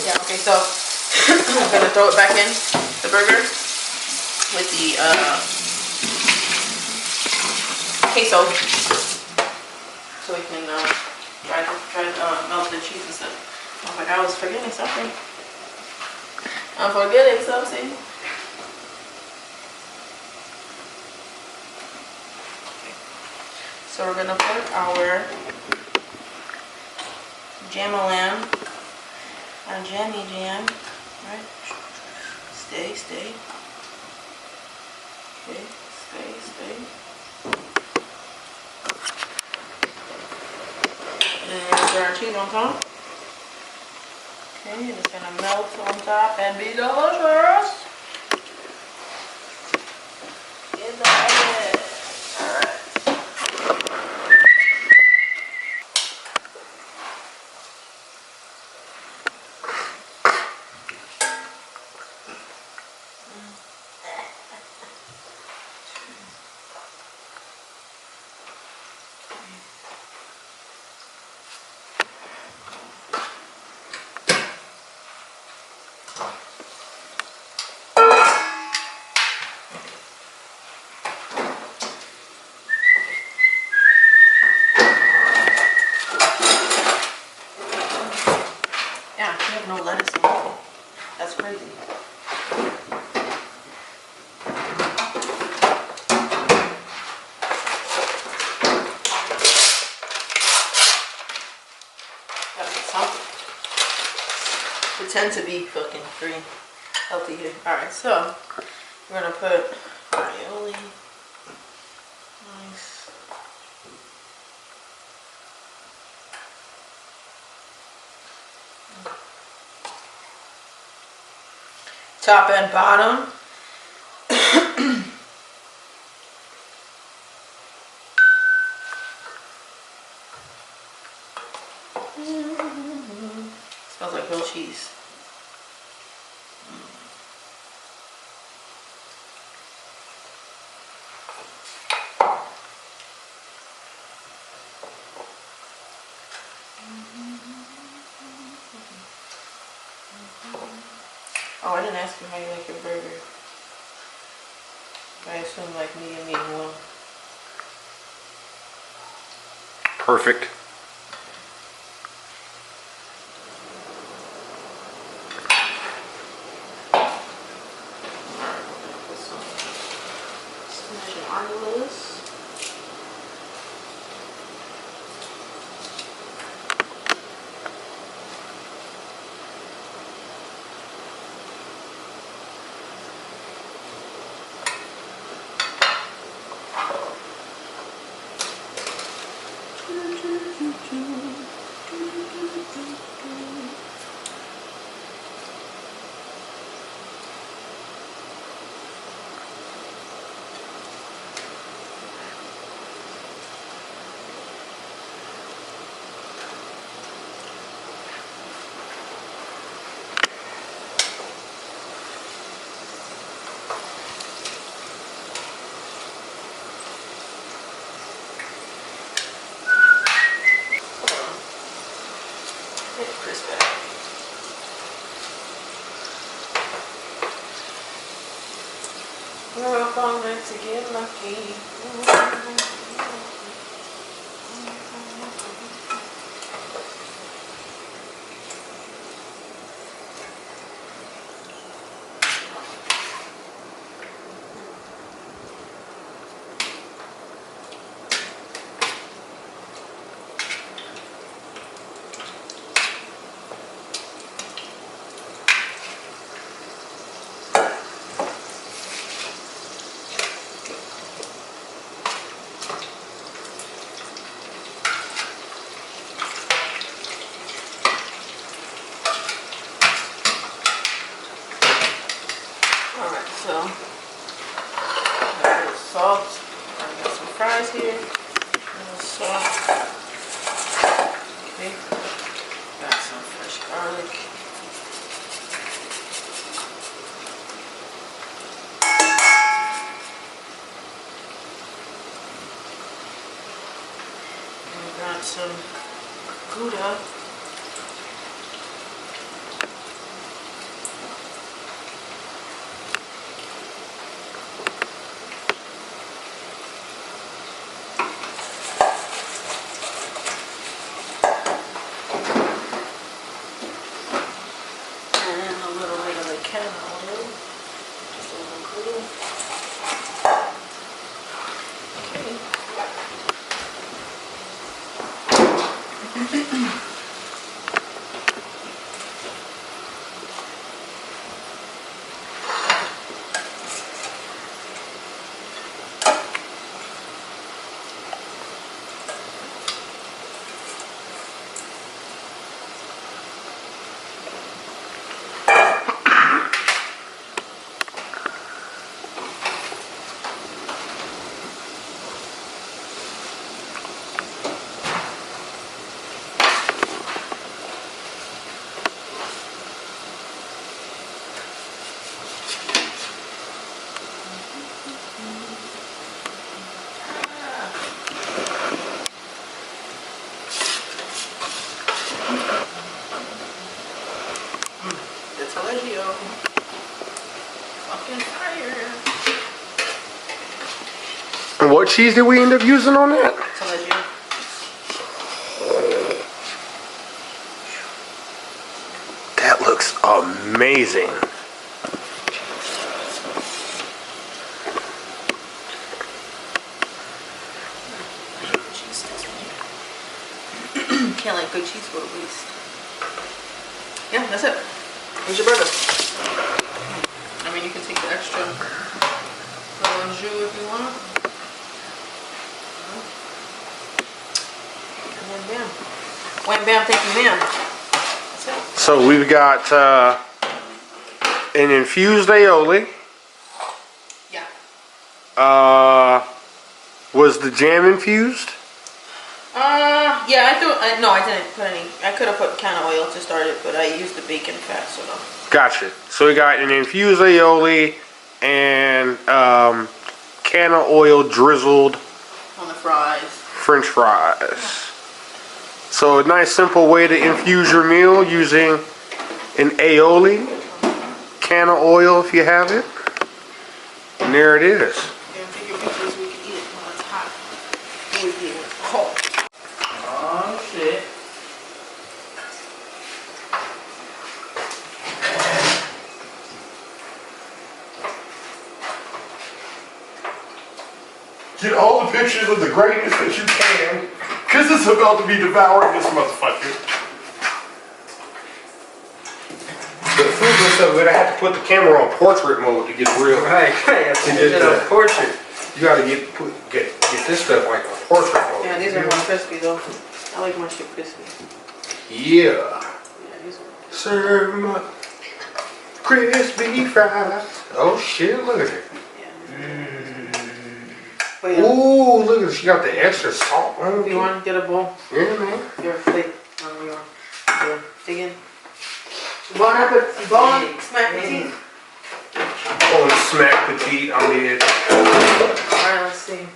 Yeah, okay, so I'm gonna throw it back in the burger with the queso so we can melt the cheese and stuff. Oh my god, I was forgetting something. I'm forgetting something. So we're gonna put our jam-a-lamb, our jammy jam, right? Stay. Okay, stay. And put our cheese on top. Okay, it's gonna melt on top and be delicious. Get that in. Alright. Yeah, we have no lettuce in it. That's crazy. Gotta get something. Pretend to be fucking green, healthy here. Alright, so we're gonna put aioli. Nice. Top and bottom. Smells like real cheese. Oh, I didn't ask you how you like your burger. I assume like medium well. Perfect. Put some spinach and arugula. We're up all night to get lucky. So, got a little salt. I got some fries here. A little salt. Okay. Got some fresh garlic. And we got some Gouda. And what cheese did we end up using on that? That looks amazing. Can't let good cheese go to waste. Yeah, that's it. Here's your burger. I mean, you can take the extra little jus if you want. And then bam. Wham bam, thank you ma'am. That's it. So we've got an infused aioli. Yeah. Was the jam infused? Yeah, no, I didn't put any. I could have put can of oil to start it, but I used the bacon fat, so no. Gotcha. So we got an infused aioli and can of oil drizzled On the fries. French fries. So a nice simple way to infuse your meal using an aioli, can of oil if you have it. And there it is. Yeah, take your pictures so we can eat it while it's hot. When we eat it cold. Oh shit. Get all the pictures of the greatness that you can, because it's about to be devouring this motherfucker. The food looks so good, I have to put the camera on portrait mode to get real. Right, right. To Get get a the portrait. You gotta get this stuff like a portrait mode. Yeah, these are more crispy though. I like my shit crispy. Yeah. Yeah, these are. Serve my crispy fries. Oh shit, look at it. But yeah, Ooh, look at it. She got the extra salt on it. you want to get a bowl? Yeah, man. Your plate. Dig in. Bon appetit. Bon, smack your teeth. Oh, smack petite, I'm dead. Alright, let's see.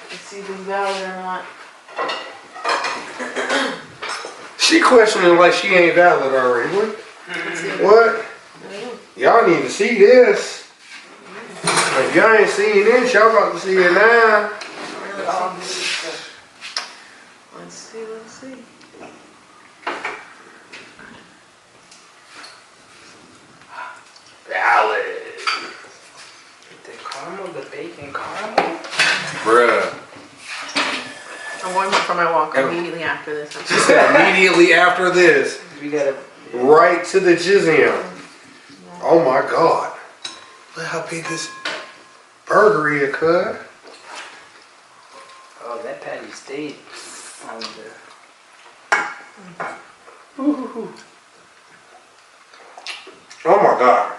Let's see if it's valid or not. She questioning like she ain't valid already. What? Y'all need to see this. If y'all ain't seen this, y'all about to see it now. Let's see, let's see. Valid. The caramel, the bacon caramel? Bruh. I'm going for my walk immediately after this. She said immediately after this, We gotta. right to the jizzium. Oh my God. Look how big this burger is, cuz. Oh, that patty stayed on the. Oh my God.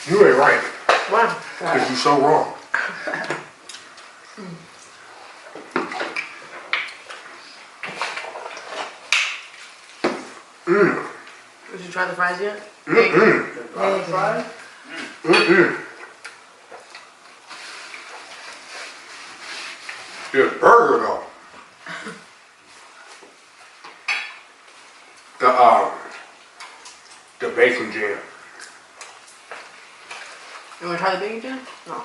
You ain't right. Wow. Because you're so wrong. Did you try the fries yet? Garlic fries? This burger though. The bacon jam. You want to try the bacon jam? No.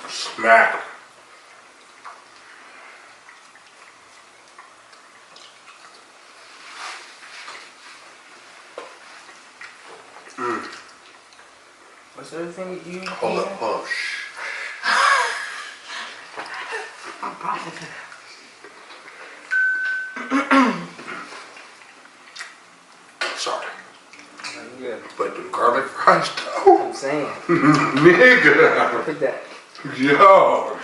Smack. What's the other thing you Hold up, hold up. Shh. I'm processing. Sorry. Yeah. But the garlic fries though. I'm saying. Nigga. Put that. Yo.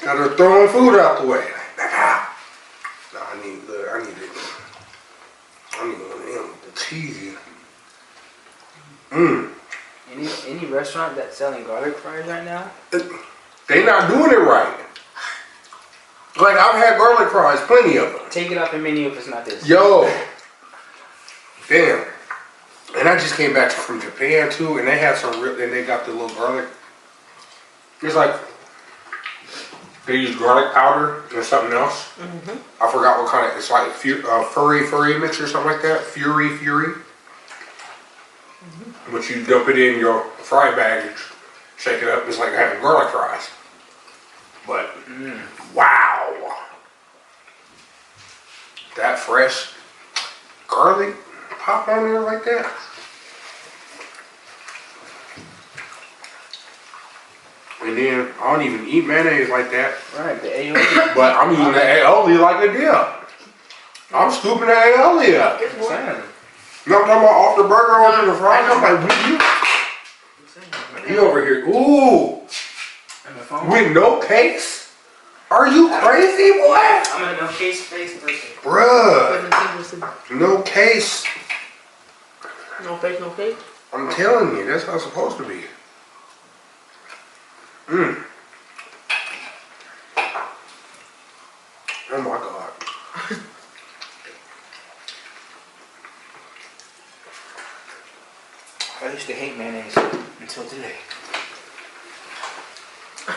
Got her throwing food out the way. No, I need it. I need one of them with the cheesy. Any restaurant that's selling garlic fries right now? They not doing it right. Like I've had garlic fries, plenty of them. Take it off the menu if it's not this. Yo. Damn. And I just came back from Japan too, and they have some real, and they got the little garlic. It's like they use garlic powder and something else. I forgot what kind of. It's like furry mix or something like that. Fury. But you dump it in your fry bag, and shake it up. It's like having garlic fries. But wow, that fresh garlic pop on there like that. And then I don't even eat mayonnaise like that. Right, the aioli. But I'm using the aioli like a dip. I'm scooping the aioli up. I'm saying. You know what I'm talking about? Off the burger onto the fries. I'm like, you over here. Ooh. And the phone. With no case? Are you crazy, boy? I'm a no case face person. Bruh. No case. No face, no cake? I'm telling you, that's how it's supposed to be. Oh my God. I used to hate mayonnaise until today. I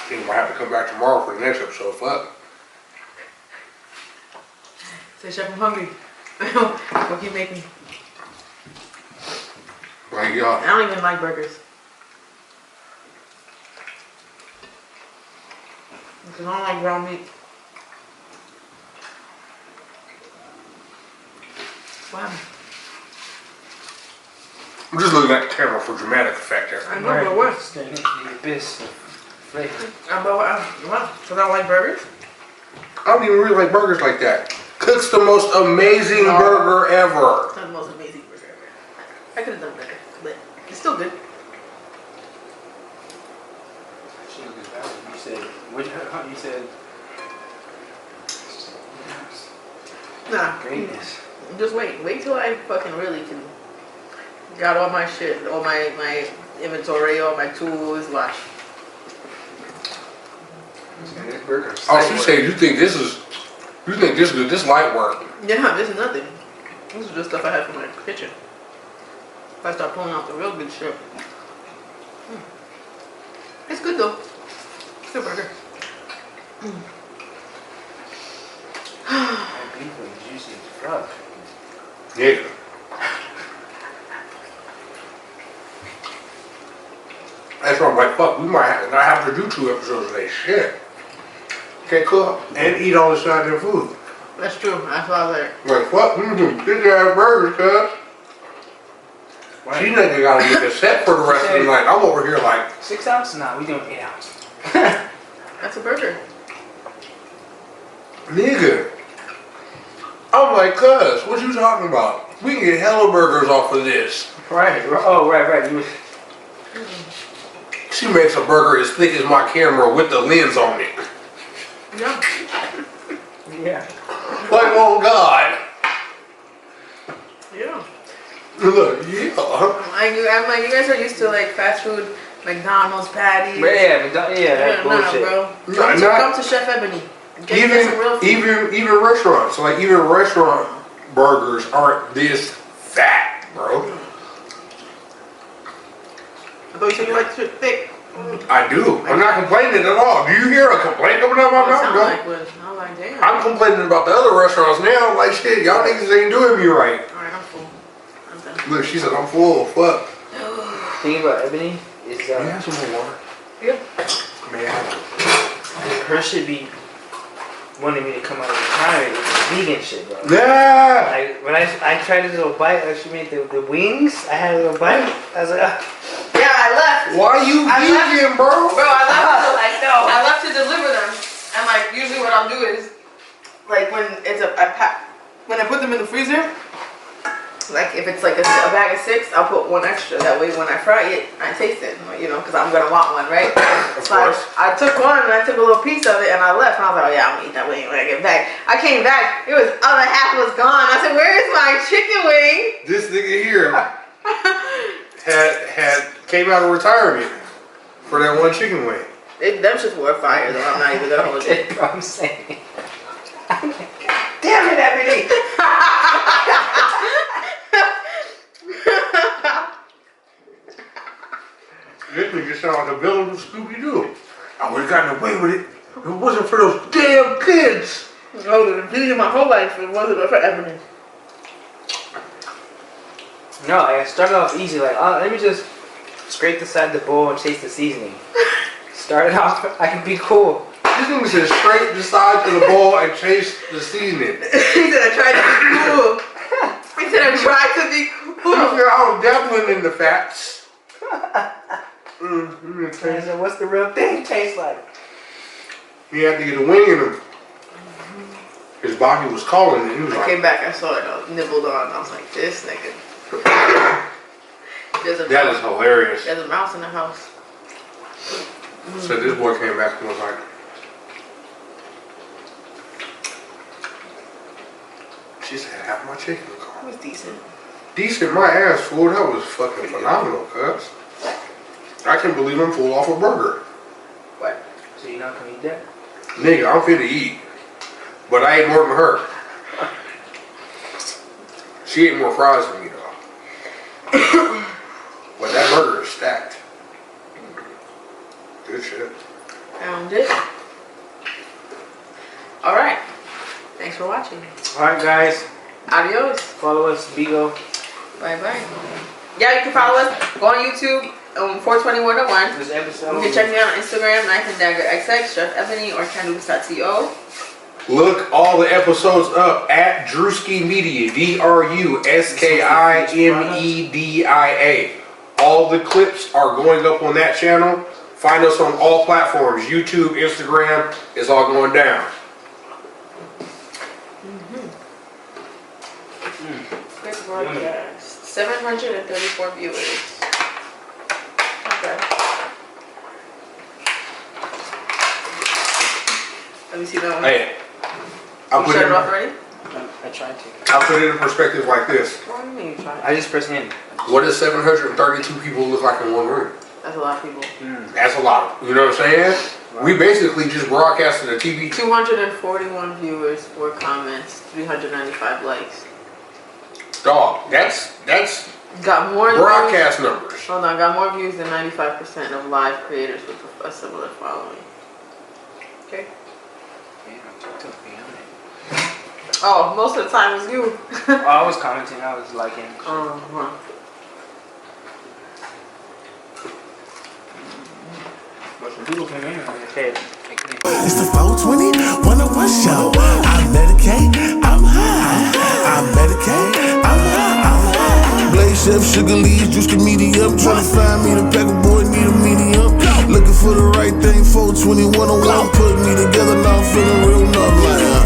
think I might have to come back tomorrow for the next episode. Fuck. Say, Chef, I'm hungry. We'll keep making. Like, y'all. I don't even like burgers. Because I don't like ground meat. Wow. I'm just looking at the camera for dramatic effect here. I know, but what? Staring into the abyss of flavor. Wow. Because I don't like burgers? I don't even really like burgers like that. Cook's the most amazing burger ever. It's not the most amazing burger ever. I could have done better, but it's still good. You said, what you said? Nah. Greatness. Just wait. Wait till I fucking really can. Got all my shit, all my inventory, all my tools. Watch. This burger. Oh, she said you think this is this light work. Yeah, this is nothing. This is just stuff I have for my kitchen. If I start pulling out the real good shit. It's good though. It's a burger. Beef was juicy as fuck. Yeah. That's why I'm like, fuck, we might not have to do 2 episodes today. Shit. Can't cook and eat all this goddamn food. That's true. That's what I was like. Like, fuck, this guy burgers, cuz. She nigga gotta get this set for the rest of the night. I'm over here like 6 ounces? Nah, we doing 8 ounces. That's a burger. nigga. I'm like, cuz, what you talking about? We can get hella burgers off of this. Right. Oh, right. You was... She makes a burger as thick as my camera with the lens on it. Yeah. Yeah. Like, oh God. Yeah. Look, yeah. I'm like, you guys are used to like fast food, McDonald's patties. But yeah, that's bullshit. bro. Nah, Come to Chef Ebony. Get some real food. Even restaurants, like even restaurant burgers aren't this fat, bro. I thought you said you like shit thick. I do. I'm not complaining at all. Do you hear a complaint coming out of my mouth, bro? I'm like, damn. I'm complaining about the other restaurants now. Like, shit, y'all niggas ain't doing me right. Alright, I'm full. I'm done. Look, she said I'm full. Fuck. Thing about Ebony is Can you have some more water? Yeah. May I have her should be wanting me to come out of retirement with vegan shit, bro. it? Yeah. Like when I tried this little bite, like she made the wings. I had a little bite. I was like, Yeah, I left. Why you vegan, bro? Bro, I left to deliver them. And like usually what I'll do is like when it's when I put them in the freezer, like if it's like a bag of 6, I'll put 1 extra. That way when I fry it, I taste it, you know, because I'm gonna want one, right? Of So course. I took one and I took a little piece of it and I left and I was like, oh yeah, I'm gonna eat that wing when I get back. I came back, it was other half was gone. I said, where is my chicken wing? This nigga here came out of retirement for that 1 chicken wing. Them shits were fire though. I'm not even gonna hold you. that's what I'm saying. Damn it, Ebony! This nigga sound like a villain from Scooby-Doo. I would've gotten away with it if it wasn't for those damn kids. Oh, these are my whole life. It wasn't for Ebony. No, I started off easy. Like, let me just scrape the side of the bowl and taste the seasoning. Started off, I can be cool. This nigga said scrape the sides of the bowl and chase the seasoning. He said I tried to be cool. He said I tried to be cool. I was dabbling in the fats. I said, what's the real thing taste like? He had to get a wing in him. His body was calling and he was I like, came back, I saw it, I was nibbled on. I was like, this nigga. that is hilarious. There's a mouse in the house. So this boy came back and was like, she said, half my chicken It gone. was decent. Decent, my ass, fool. That was fucking phenomenal, cuz. I can't believe I'm full off a burger. What? So you're not gonna eat that? Nigga, I'm finna eat. But I ate more than her. She ate more fries than me, though. But that burger is stacked. Good shit. Found it. Alright. Thanks for watching. Alright, guys. Adios. Follow us, Bigo. Bye bye. Yeah, you can follow us. Go on YouTube. 42101. This episode. You can check me out on Instagram, Knife and Dagger XX, Chef Ebony, or Canubis.co. Look all the episodes up at Drewski Media, DRUSKIMEDIA. All the clips are going up on that channel. Find us on all platforms, YouTube, Instagram. It's all going down. Quick broadcast. 734 viewers. Okay. Let me see that one. Hey, I You put shut it it off already? I tried to. I'll put it in perspective like this. What do you mean you tried? I just pressed in. What does 732 people look like in one room? That's a lot of people. That's a lot. You know what I'm saying? We basically just broadcasted a TV. 241 viewers, 4 comments, 395 likes. Dog, that's Got more broadcast views, numbers. Hold on, got more views than 95% of live creators with a similar following. Okay. Oh, most of the time it's you. Oh, I was commenting, I was liking. Uh-huh. But some people came in and they said, It's the 420 101 show. I medicate, I'm high. I medicate, I'm high. Blaze chef, sugar leaves, juice the medium. Tryna find me the packer boy, need a medium. Looking for the right thing, 420 101. Put me together, now I'm feeling real numb like